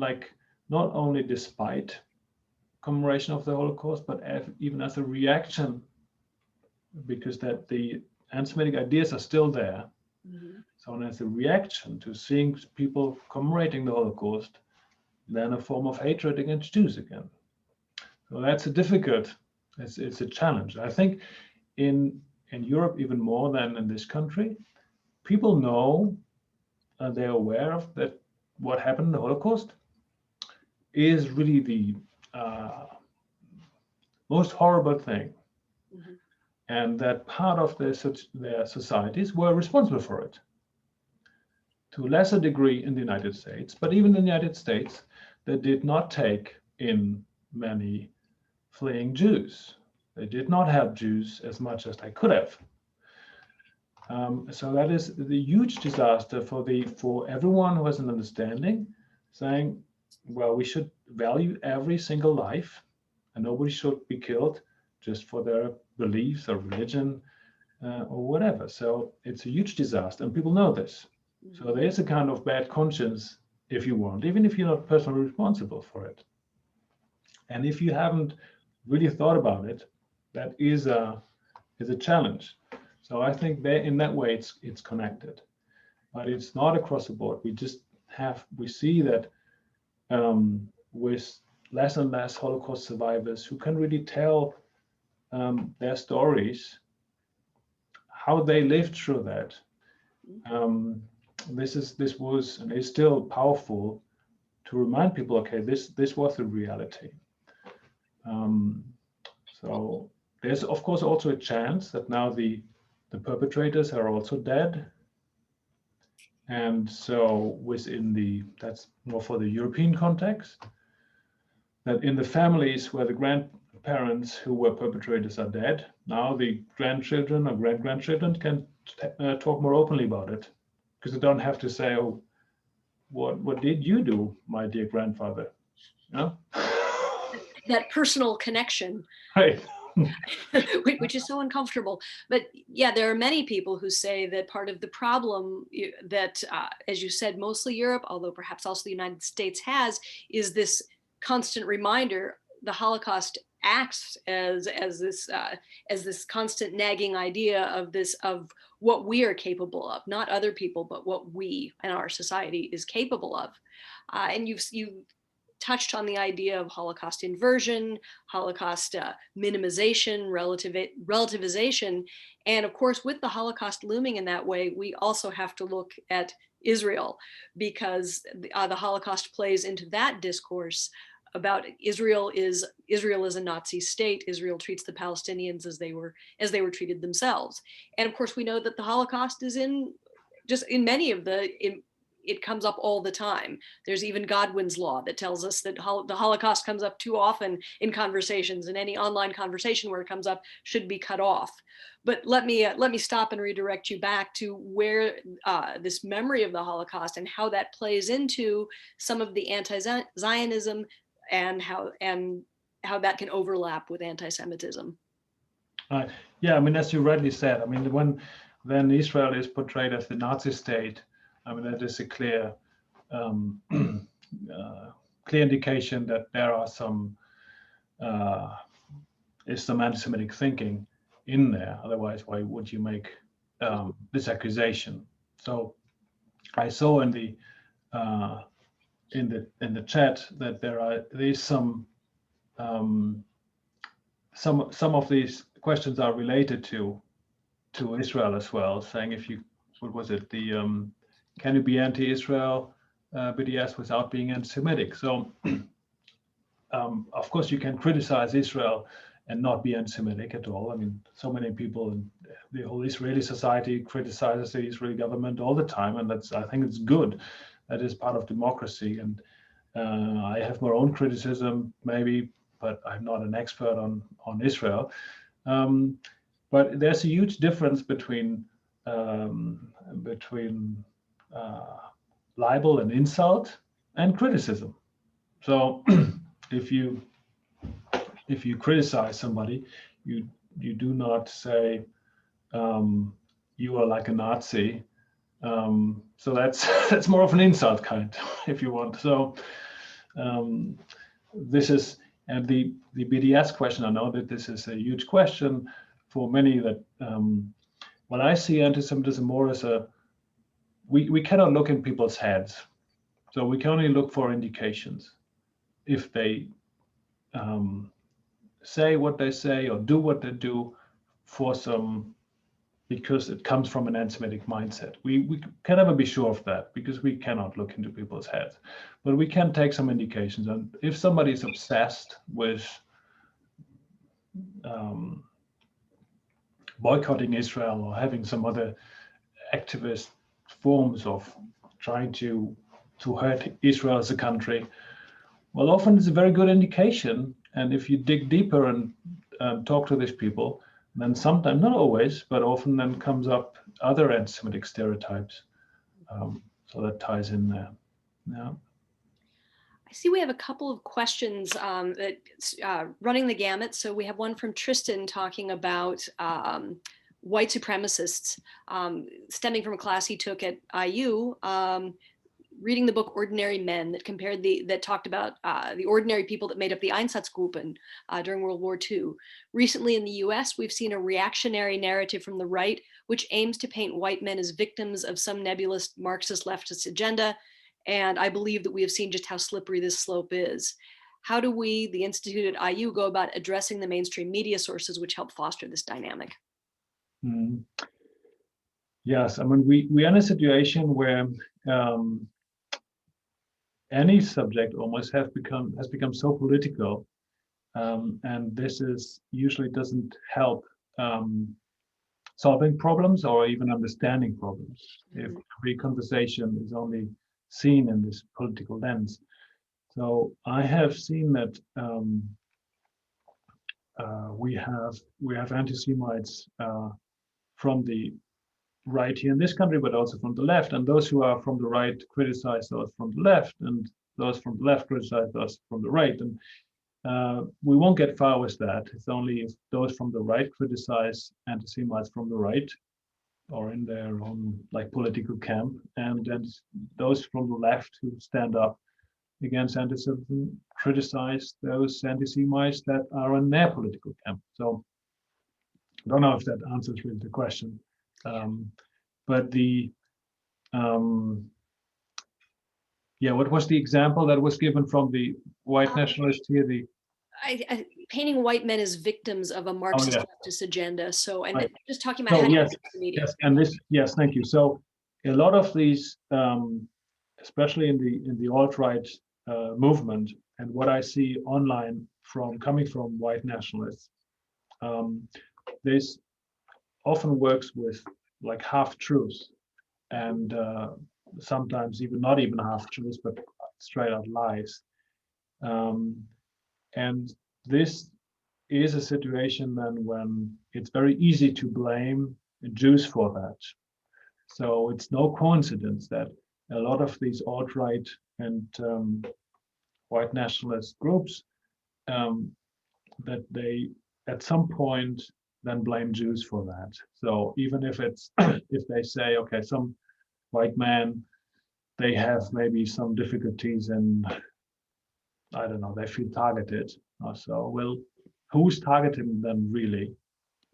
not only despite commemoration of the Holocaust, but even as a reaction, because that the anti-Semitic ideas are still there. So as a reaction to seeing people commemorating the Holocaust, then a form of hatred against Jews again. So that's a difficult, it's a challenge. I think in Europe, even more than in this country, people know, they're aware of that what happened in the Holocaust is really the most horrible thing. And that part of their societies were responsible for it. To a lesser degree in the United States, but even in the United States, they did not take in many fleeing Jews. They did not help Jews as much as they could have. So that is the huge disaster for everyone who has an understanding, saying, well, we should value every single life, and nobody should be killed just for their beliefs or religion or whatever. So it's a huge disaster, and people know this. So there is a kind of bad conscience, if you want, even if you're not personally responsible for it. And if you haven't really thought about it, that is a challenge. So I think in that way it's connected, but it's not across the board. We see that with less and less Holocaust survivors who can really tell their stories, how they lived through that. This was and is still powerful remind people, okay, this was the reality. So there's of course also a chance that now the perpetrators are also dead. And so that's more for the European context, that in the families where the grandparents who were perpetrators are dead, now the grandchildren or great-grandchildren can talk more openly about it, because they don't have to say, oh, what did you do, my dear grandfather? You know? That personal connection. Right. Which is so uncomfortable. But yeah, there are many people who say that part of the problem that, as you said, mostly Europe, although perhaps also the United States has, is this constant reminder. The Holocaust acts as this constant nagging idea of what we are capable of, not other people, but what we and our society is capable of. And you touched on the idea of Holocaust inversion, Holocaust minimization, relativization. And of course, with the Holocaust looming in that way, we also have to look at Israel, because the Holocaust plays into that discourse about Israel is a Nazi state. Israel treats the Palestinians as they were treated themselves. And of course, we know that the Holocaust is in many of it comes up all the time. There's even Godwin's law that tells us that the Holocaust comes up too often in conversations, and any online conversation where it comes up should be cut off. But let me stop and redirect you back to where this memory of the Holocaust and how that plays into some of the anti-Zionism and how that can overlap with anti-Semitism. Yeah, I mean, as you rightly said, I mean, when Israel is portrayed as the Nazi state, I mean, that is a clear indication that there are some anti-Semitic thinking in there. Otherwise, why would you make this accusation? So, I saw in the chat that there is some of these questions are related to Israel as well, saying what was it, can you be anti-Israel BDS without being anti-Semitic? So, of course, you can criticize Israel and not be anti-Semitic at all. I mean, so many people in the whole Israeli society criticizes the Israeli government all the time, and I think it's good. That is part of democracy. And I have my own criticism, maybe, but I'm not an expert on Israel. But there's a huge difference between libel and insult and criticism. So if you criticize somebody, you do not say you are like a Nazi. So that's more of an insult kind, if you want. So this is, and the BDS question, I know that this is a huge question for many, that when I see anti-Semitism more as we cannot look in people's heads. So we can only look for indications. If they say what they say or do what they do because it comes from an anti-Semitic mindset. We can never be sure of that, because we cannot look into people's heads. But we can take some indications. And if somebody is obsessed with boycotting Israel or having some other activist forms of trying to hurt Israel as a country, well, often it's a very good indication. And if you dig deeper and talk to these people, then sometimes, not always, but often then comes up other anti-Semitic stereotypes. So that ties in there. Yeah. I see we have a couple of questions that running the gamut. So we have one from Tristan talking about white supremacists, stemming from a class he took at IU, reading the book Ordinary Men, that talked about the ordinary people that made up the Einsatzgruppen during World War II. Recently in the US, we've seen a reactionary narrative from the right, which aims to paint white men as victims of some nebulous Marxist leftist agenda. And I believe that we have seen just how slippery this slope is. How do we, the Institute at IU, go about addressing the mainstream media sources which help foster this dynamic? Yes, I mean, we are in a situation where any subject almost has become so political, and this is usually doesn't help solving problems or even understanding problems if every conversation is only seen in this political lens. So I have seen that we have anti-Semites from the right here in this country, but also from the left, and those who are from the right criticize those from the left, and those from the left criticize those from the right, and we won't get far with that. It's only if those from the right criticize anti-Semites from the right, or in their own like political camp, and then those from the left who stand up against anti-Semitism criticize those anti-Semites that are in their political camp. So I don't know if that answers really the question. But the what was the example that was given from the white nationalist here? The painting white men as victims of a Marxist leftist agenda. So, and right. just talking about how yes, the media. yes, and this, yes, thank you. So, a lot of these, especially in the alt-right movement, and what I see online coming from white nationalists, this often works with like half truths, and sometimes even not even half truths, but straight out lies. And this is a situation then when it's very easy to blame Jews for that. So it's no coincidence that a lot of these alt-right and white nationalist groups, that they at some point then blame Jews for that. So even if it's if they say, okay, some white man, they have maybe some difficulties and I don't know, they feel targeted. So, well, who's targeting them really?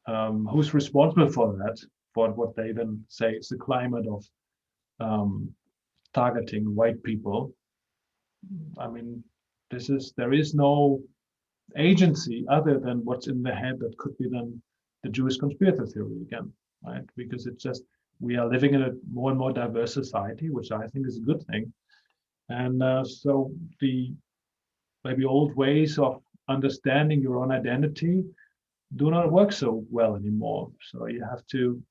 Who's responsible for that? For what they then say is the climate of targeting white people. I mean, there is no agency other than what's in the head that could be then the Jewish conspiracy theory again, right? Because it's just, we are living in a more and more diverse society, which I think is a good thing. And so the maybe old ways of understanding your own identity do not work so well anymore. So you have to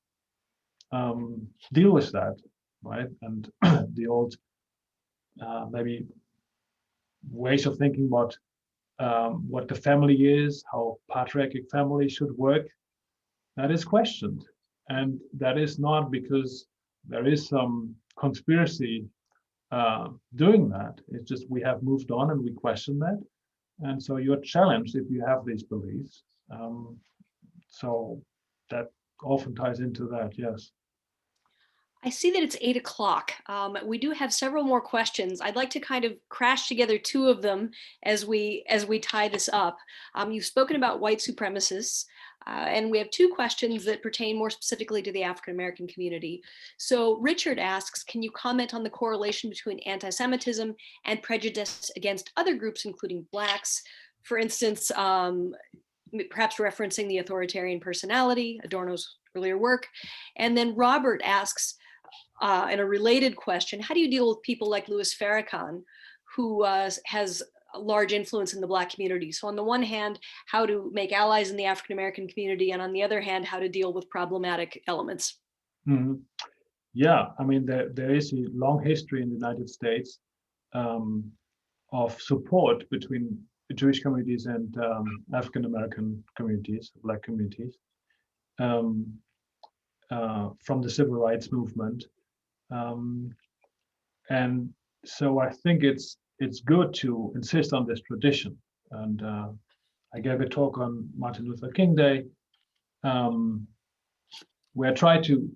deal with that, right? And the old maybe ways of thinking about what the family is, how patriarchal family should work, that is questioned. And that is not because there is some conspiracy doing that. It's just we have moved on and we question that. And so you're challenged if you have these beliefs. So that often ties into that, yes. I see that it's 8 o'clock. We do have several more questions. I'd like to kind of crash together two of them as we tie this up. You've spoken about white supremacists, and we have two questions that pertain more specifically to the African-American community. So Richard asks, can you comment on the correlation between anti-Semitism and prejudice against other groups, including Blacks? For instance, perhaps referencing the authoritarian personality, Adorno's earlier work. And then Robert asks, in a related question, how do you deal with people like Louis Farrakhan, who has a large influence in the Black community? So on the one hand, how to make allies in the African-American community, and on the other hand, how to deal with problematic elements? Mm-hmm. Yeah, I mean, there is a long history in the United States of support between the Jewish communities and African-American communities, Black communities, from the civil rights movement. And so I think it's good to insist on this tradition. And I gave a talk on Martin Luther King Day, where I tried to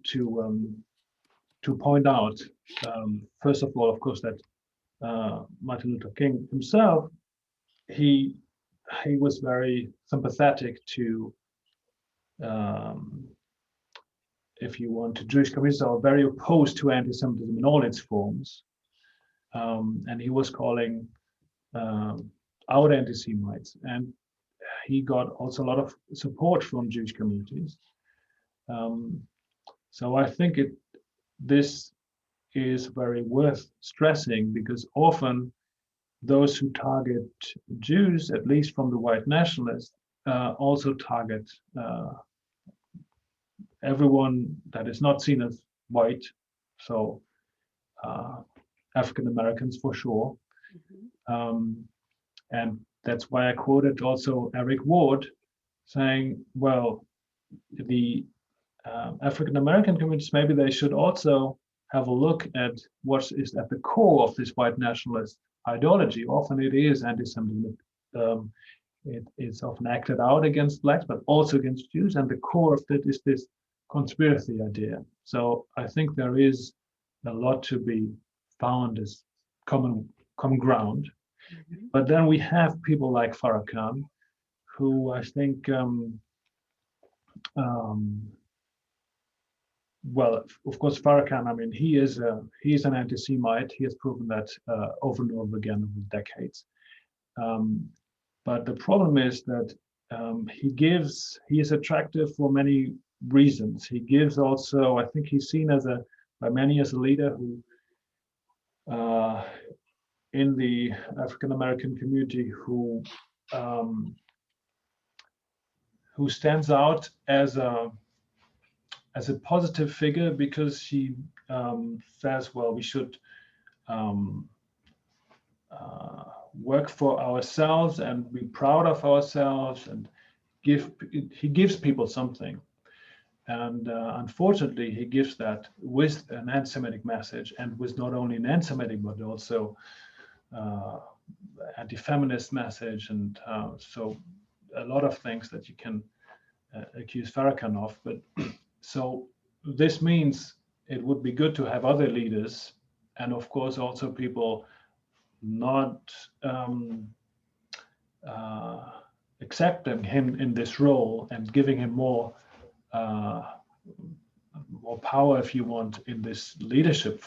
point out, first of all, of course, that Martin Luther King himself, he was very sympathetic to, if you want, to Jewish communities, are very opposed to anti-Semitism in all its forms. And he was calling out anti-Semites. And he got also a lot of support from Jewish communities. So I think this is very worth stressing, because often those who target Jews, at least from the white nationalists, also target everyone that is not seen as white, so African Americans for sure. And that's why I quoted also Eric Ward saying, well, the African American communities, maybe they should also have a look at what is at the core of this white nationalist ideology. Often it is anti-Semitism. It's often acted out against blacks, but also against Jews. And the core of it is this conspiracy idea. So I think there is a lot to be found as common ground. But then we have people like Farrakhan, who I think, well, of course, Farrakhan, I mean, he's an anti-Semite. He has proven that over and over again over decades. But the problem is that he is attractive for many reasons. He gives also, I think he's seen as by many as a leader who, in the African American community, who stands out as a positive figure, because she says, well, we should work for ourselves and be proud of ourselves, and he gives people something. And unfortunately, he gives that with an anti-Semitic message, and with not only an anti-Semitic, but also anti-feminist message, and so a lot of things that you can accuse Farrakhan of. But so this means it would be good to have other leaders, and of course also people not accepting him in this role and giving him more power, if you want, in this leadership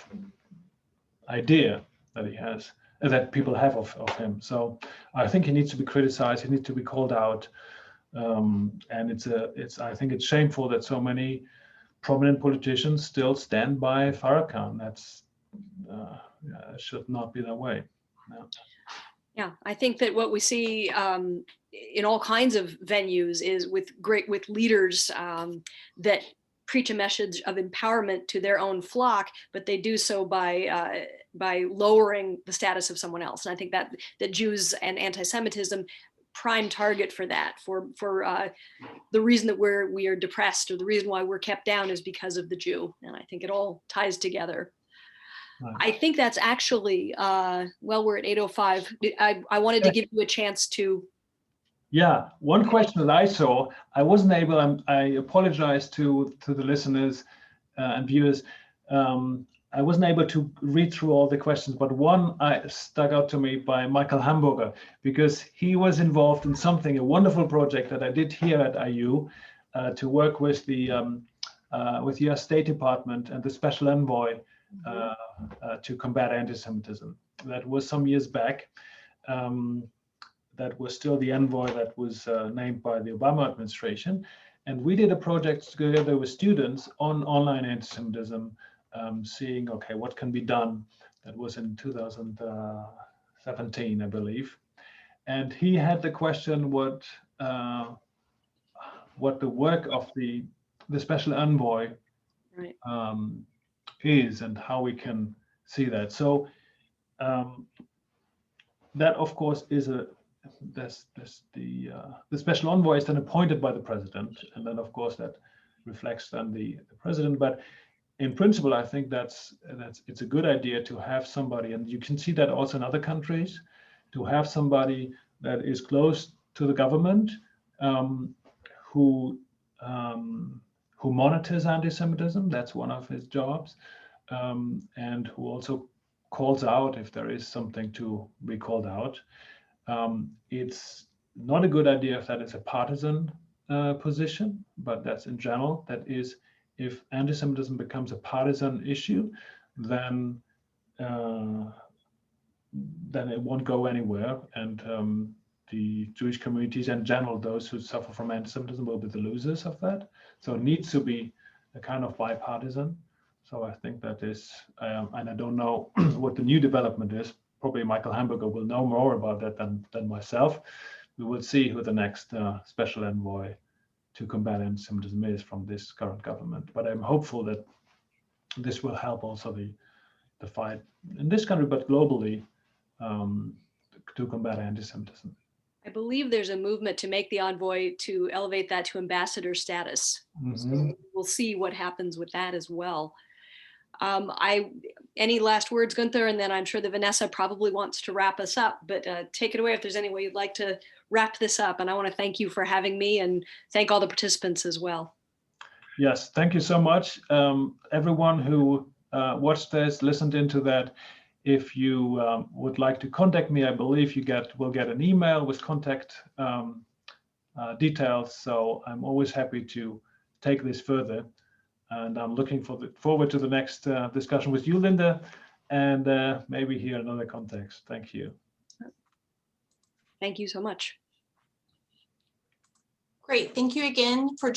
idea that he has, that people have of him. So I think he needs to be criticized. He needs to be called out, and I think it's shameful that so many prominent politicians still stand by Farrakhan. That's should not be that way. No. Yeah, I think that what we see in all kinds of venues is with leaders that preach a message of empowerment to their own flock, but they do so by lowering the status of someone else. And I think that Jews and anti-Semitism, prime target for that, for the reason that we are depressed, or the reason why we're kept down, is because of the Jew. And I think it all ties together. I think that's actually, well, we're at 8:05. I wanted to give you a chance to. Yeah, one question that I saw, I wasn't able, I apologize to the listeners and viewers. I wasn't able to read through all the questions, but one stuck out to me by Michael Hamburger, because he was involved in a wonderful project that I did here at IU to work with the US State Department and the Special Envoy to combat anti-Semitism. That was some years back. That was still the envoy that was named by the Obama administration. And we did a project together with students on online anti-Semitism, seeing, okay, what can be done. That was in 2017, I believe. And he had the question what the work of the Special Envoy is, and how we can see that. So that, of course, is the Special Envoy is then appointed by the president, and then of course that reflects then the president. But in principle, I think it's a good idea to have somebody, and you can see that also in other countries, to have somebody that is close to the government, who monitors anti-Semitism. That's one of his jobs, and who also calls out if there is something to be called out. It's not a good idea if that is a partisan position, but that's in general. That is, if anti-Semitism becomes a partisan issue, then it won't go anywhere, and the Jewish communities in general, those who suffer from anti-Semitism, will be the losers of that. So it needs to be a kind of bipartisan. So I think that is, and I don't know what the new development is, probably Michael Hamburger will know more about that than myself. We will see who the next special envoy to combat anti-Semitism is from this current government. But I'm hopeful that this will help also the fight in this country, but globally, to combat anti-Semitism. I believe there's a movement to make the envoy to elevate that to ambassador status. So we'll see what happens with that as well. Any last words, Günther? And then I'm sure that Vanessa probably wants to wrap us up, but take it away if there's any way you'd like to wrap this up. And I want to thank you for having me and thank all the participants as well. Yes, thank you so much. Everyone who watched this, listened into that, if you would like to contact me, I believe you will get an email with contact details. So I'm always happy to take this further. And I'm looking forward to the next discussion with you, Linda, and maybe here another context. Thank you. Thank you so much. Great. Thank you again for joining.